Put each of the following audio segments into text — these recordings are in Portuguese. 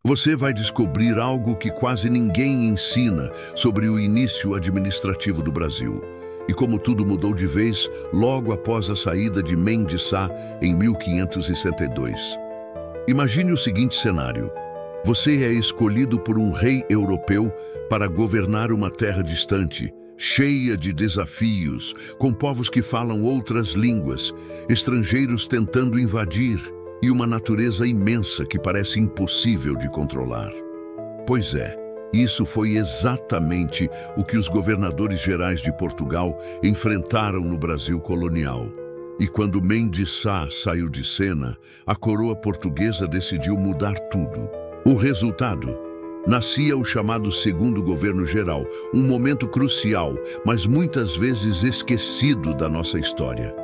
Você vai descobrir algo que quase ninguém ensina sobre o início administrativo do Brasil e como tudo mudou de vez logo após a saída de Mendes Sá em 1562. Imagine o seguinte cenário. Você é escolhido por um rei europeu para governar uma terra distante, cheia de desafios, com povos que falam outras línguas, estrangeiros tentando invadir e uma natureza imensa que parece impossível de controlar. Pois é, isso foi exatamente o que os governadores gerais de Portugal enfrentaram no Brasil colonial. E quando Mendes Sá saiu de cena, a coroa portuguesa decidiu mudar tudo. O resultado? Nascia o chamado Segundo Governo Geral, um momento crucial, mas muitas vezes esquecido da nossa história.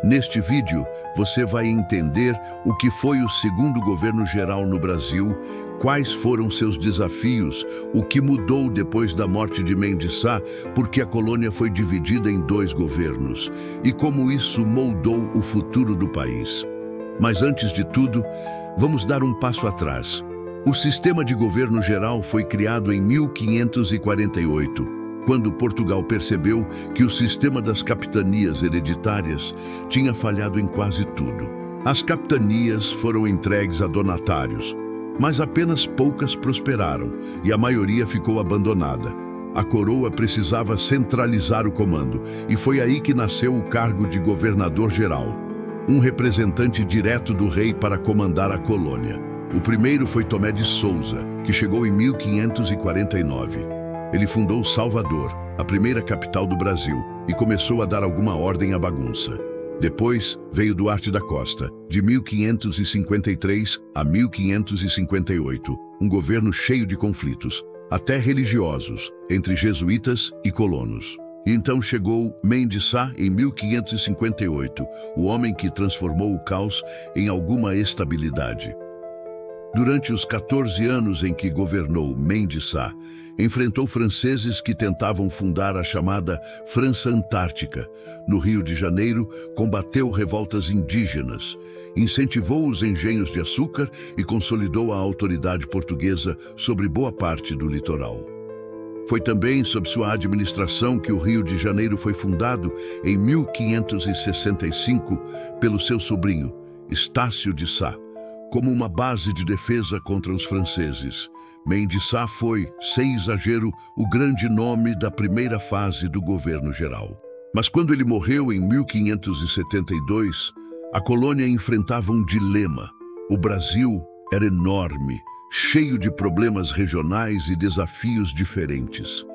Neste vídeo, você vai entender o que foi o Segundo Governo Geral no Brasil, quais foram seus desafios, o que mudou depois da morte de Mendes Sá, porque a colônia foi dividida em 2 governos, e como isso moldou o futuro do país. Mas antes de tudo, vamos dar um passo atrás. O sistema de governo geral foi criado em 1548, quando Portugal percebeu que o sistema das capitanias hereditárias tinha falhado em quase tudo. As capitanias foram entregues a donatários, mas apenas poucas prosperaram e a maioria ficou abandonada. A coroa precisava centralizar o comando e foi aí que nasceu o cargo de governador-geral, um representante direto do rei para comandar a colônia. O primeiro foi Tomé de Sousa, que chegou em 1549. Ele fundou Salvador, a primeira capital do Brasil, e começou a dar alguma ordem à bagunça. Depois veio Duarte da Costa, de 1553 a 1558, um governo cheio de conflitos, até religiosos, entre jesuítas e colonos. E então chegou Mendes Sá em 1558, o homem que transformou o caos em alguma estabilidade. Durante os 14 anos em que governou Mendes Sá, enfrentou franceses que tentavam fundar a chamada França Antártica. No Rio de Janeiro, combateu revoltas indígenas, incentivou os engenhos de açúcar e consolidou a autoridade portuguesa sobre boa parte do litoral. Foi também sob sua administração que o Rio de Janeiro foi fundado em 1565 pelo seu sobrinho, Estácio de Sá, como uma base de defesa contra os franceses. Mendes Sá foi, sem exagero, o grande nome da primeira fase do governo geral. Mas quando ele morreu em 1572, a colônia enfrentava um dilema. O Brasil era enorme, cheio de problemas regionais e desafios diferentes.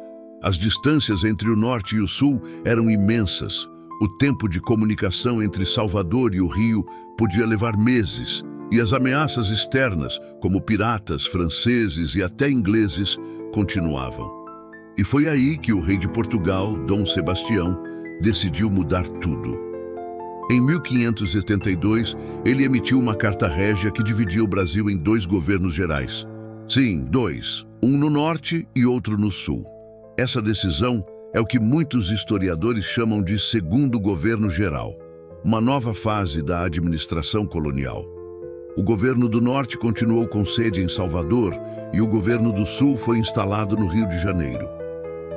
As distâncias entre o norte e o sul eram imensas. O tempo de comunicação entre Salvador e o Rio podia levar meses, e as ameaças externas, como piratas, franceses e até ingleses, continuavam. E foi aí que o rei de Portugal, Dom Sebastião, decidiu mudar tudo. Em 1572, ele emitiu uma carta régia que dividia o Brasil em 2 governos gerais. Sim, 2, um no norte e outro no sul. Essa decisão é o que muitos historiadores chamam de Segundo Governo Geral, uma nova fase da administração colonial. O governo do norte continuou com sede em Salvador e o governo do sul foi instalado no Rio de Janeiro.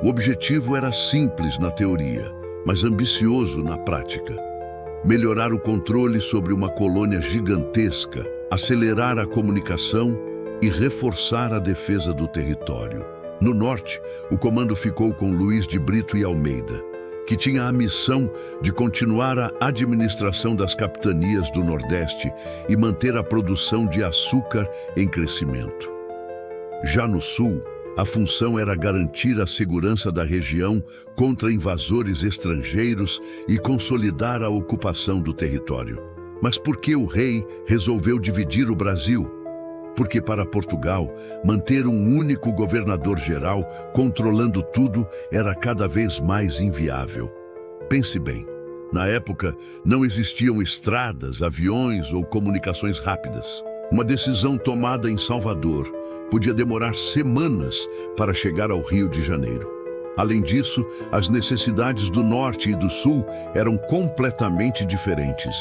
O objetivo era simples na teoria, mas ambicioso na prática. Melhorar o controle sobre uma colônia gigantesca, acelerar a comunicação e reforçar a defesa do território. No norte, o comando ficou com Luís de Brito e Almeida, que tinha a missão de continuar a administração das capitanias do Nordeste e manter a produção de açúcar em crescimento. Já no Sul, a função era garantir a segurança da região contra invasores estrangeiros e consolidar a ocupação do território. Mas por que o rei resolveu dividir o Brasil? Porque para Portugal, manter um único governador-geral controlando tudo era cada vez mais inviável. Pense bem, na época não existiam estradas, aviões ou comunicações rápidas. Uma decisão tomada em Salvador podia demorar semanas para chegar ao Rio de Janeiro. Além disso, as necessidades do norte e do sul eram completamente diferentes.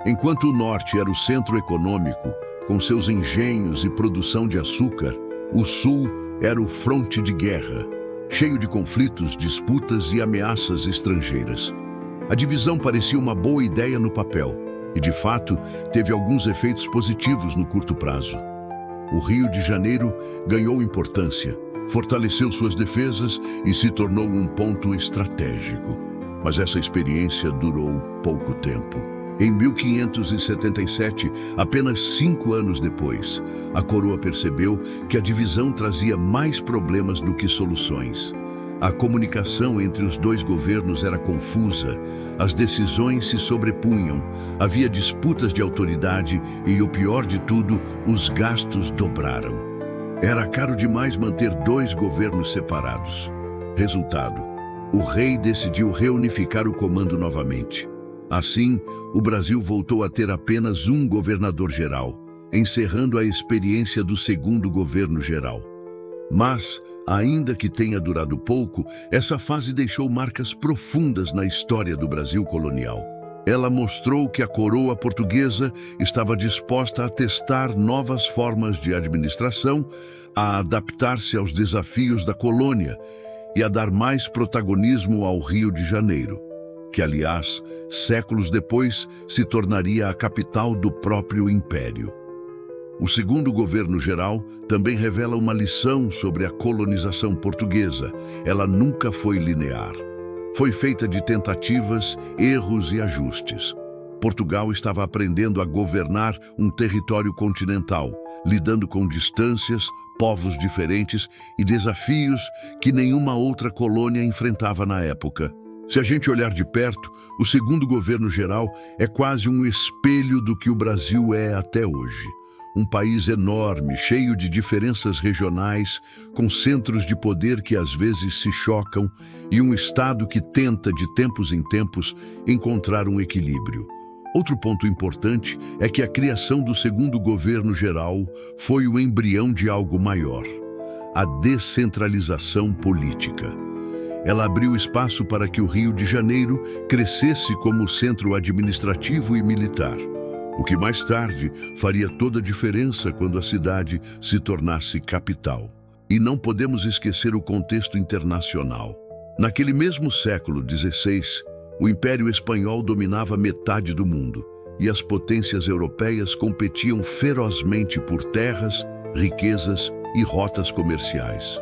Enquanto o norte era o centro econômico, Com seus engenhos e produção de açúcar, o Sul era o fronte de guerra, cheio de conflitos, disputas e ameaças estrangeiras. A divisão parecia uma boa ideia no papel e, de fato, teve alguns efeitos positivos no curto prazo. O Rio de Janeiro ganhou importância, fortaleceu suas defesas e se tornou um ponto estratégico. Mas essa experiência durou pouco tempo. Em 1577, apenas 5 anos depois, a coroa percebeu que a divisão trazia mais problemas do que soluções. A comunicação entre os dois governos era confusa, as decisões se sobrepunham, havia disputas de autoridade e, o pior de tudo, os gastos dobraram. Era caro demais manter 2 governos separados. Resultado: o rei decidiu reunificar o comando novamente. Assim, o Brasil voltou a ter apenas um governador-geral, encerrando a experiência do segundo governo-geral. Mas, ainda que tenha durado pouco, essa fase deixou marcas profundas na história do Brasil colonial. Ela mostrou que a coroa portuguesa estava disposta a testar novas formas de administração, a adaptar-se aos desafios da colônia e a dar mais protagonismo ao Rio de Janeiro, que, aliás, séculos depois, se tornaria a capital do próprio império. O segundo governo-geral também revela uma lição sobre a colonização portuguesa. Ela nunca foi linear. Foi feita de tentativas, erros e ajustes. Portugal estava aprendendo a governar um território continental, lidando com distâncias, povos diferentes e desafios que nenhuma outra colônia enfrentava na época. Se a gente olhar de perto, o segundo governo-geral é quase um espelho do que o Brasil é até hoje. Um país enorme, cheio de diferenças regionais, com centros de poder que às vezes se chocam e um Estado que tenta, de tempos em tempos, encontrar um equilíbrio. Outro ponto importante é que a criação do segundo governo-geral foi o embrião de algo maior: a descentralização política. Ela abriu espaço para que o Rio de Janeiro crescesse como centro administrativo e militar, o que mais tarde faria toda a diferença quando a cidade se tornasse capital. E não podemos esquecer o contexto internacional. Naquele mesmo século XVI, o Império Espanhol dominava metade do mundo e as potências europeias competiam ferozmente por terras, riquezas e rotas comerciais.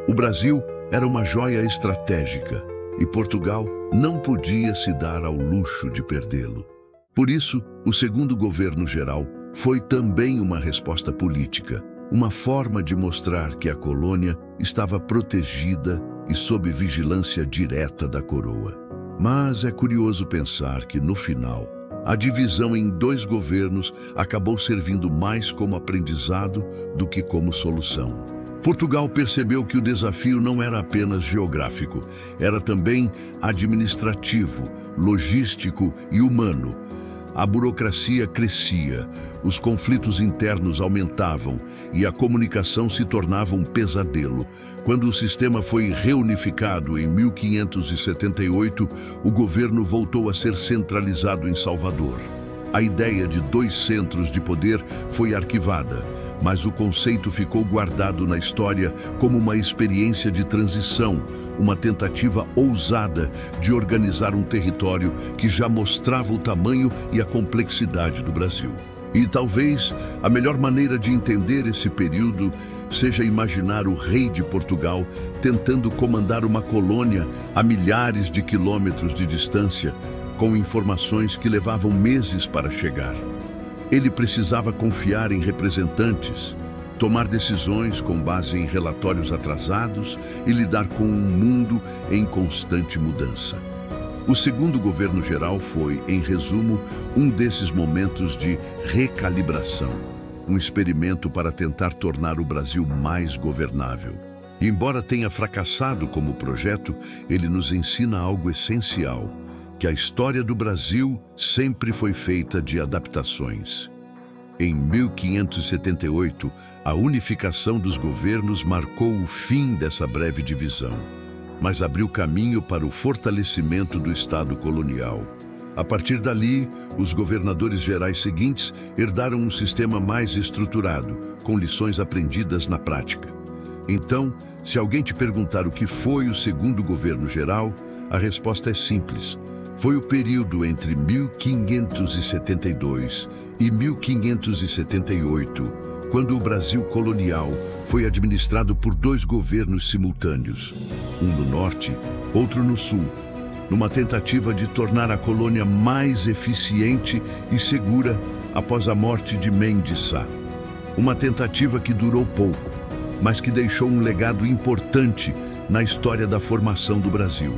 O Brasil era uma joia estratégica e Portugal não podia se dar ao luxo de perdê-lo. Por isso, o segundo governo-geral foi também uma resposta política, uma forma de mostrar que a colônia estava protegida e sob vigilância direta da coroa. Mas é curioso pensar que, no final, a divisão em 2 governos acabou servindo mais como aprendizado do que como solução. Portugal percebeu que o desafio não era apenas geográfico, era também administrativo, logístico e humano. A burocracia crescia, os conflitos internos aumentavam e a comunicação se tornava um pesadelo. Quando o sistema foi reunificado em 1578, o governo voltou a ser centralizado em Salvador. A ideia de 2 centros de poder foi arquivada, mas o conceito ficou guardado na história como uma experiência de transição, uma tentativa ousada de organizar um território que já mostrava o tamanho e a complexidade do Brasil. E talvez a melhor maneira de entender esse período seja imaginar o rei de Portugal tentando comandar uma colônia a milhares de quilômetros de distância, com informações que levavam meses para chegar. Ele precisava confiar em representantes, tomar decisões com base em relatórios atrasados e lidar com um mundo em constante mudança. O segundo governo-geral foi, em resumo, um desses momentos de recalibração, um experimento para tentar tornar o Brasil mais governável. E, embora tenha fracassado como projeto, ele nos ensina algo essencial: que a história do Brasil sempre foi feita de adaptações. Em 1578, a unificação dos governos marcou o fim dessa breve divisão, mas abriu caminho para o fortalecimento do Estado colonial. A partir dali, os governadores gerais seguintes herdaram um sistema mais estruturado, com lições aprendidas na prática. Então, se alguém te perguntar o que foi o segundo governo geral, a resposta é simples. Foi o período entre 1572 e 1578, quando o Brasil colonial foi administrado por dois governos simultâneos, um no norte, outro no sul, numa tentativa de tornar a colônia mais eficiente e segura após a morte de Mendes Sá. Uma tentativa que durou pouco, mas que deixou um legado importante na história da formação do Brasil.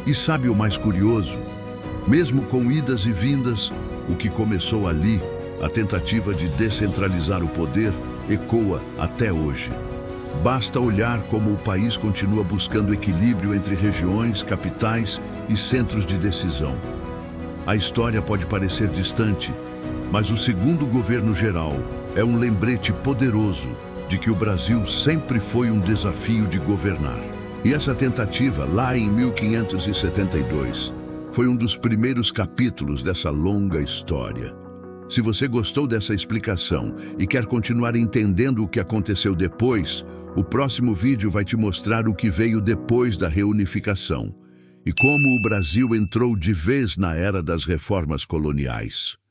E sabe o mais curioso? Mesmo com idas e vindas, o que começou ali, a tentativa de descentralizar o poder, ecoa até hoje. Basta olhar como o país continua buscando equilíbrio entre regiões, capitais e centros de decisão. A história pode parecer distante, mas o segundo governo geral é um lembrete poderoso de que o Brasil sempre foi um desafio de governar. E essa tentativa, lá em 1572, foi um dos primeiros capítulos dessa longa história. Se você gostou dessa explicação e quer continuar entendendo o que aconteceu depois, o próximo vídeo vai te mostrar o que veio depois da reunificação e como o Brasil entrou de vez na era das reformas coloniais.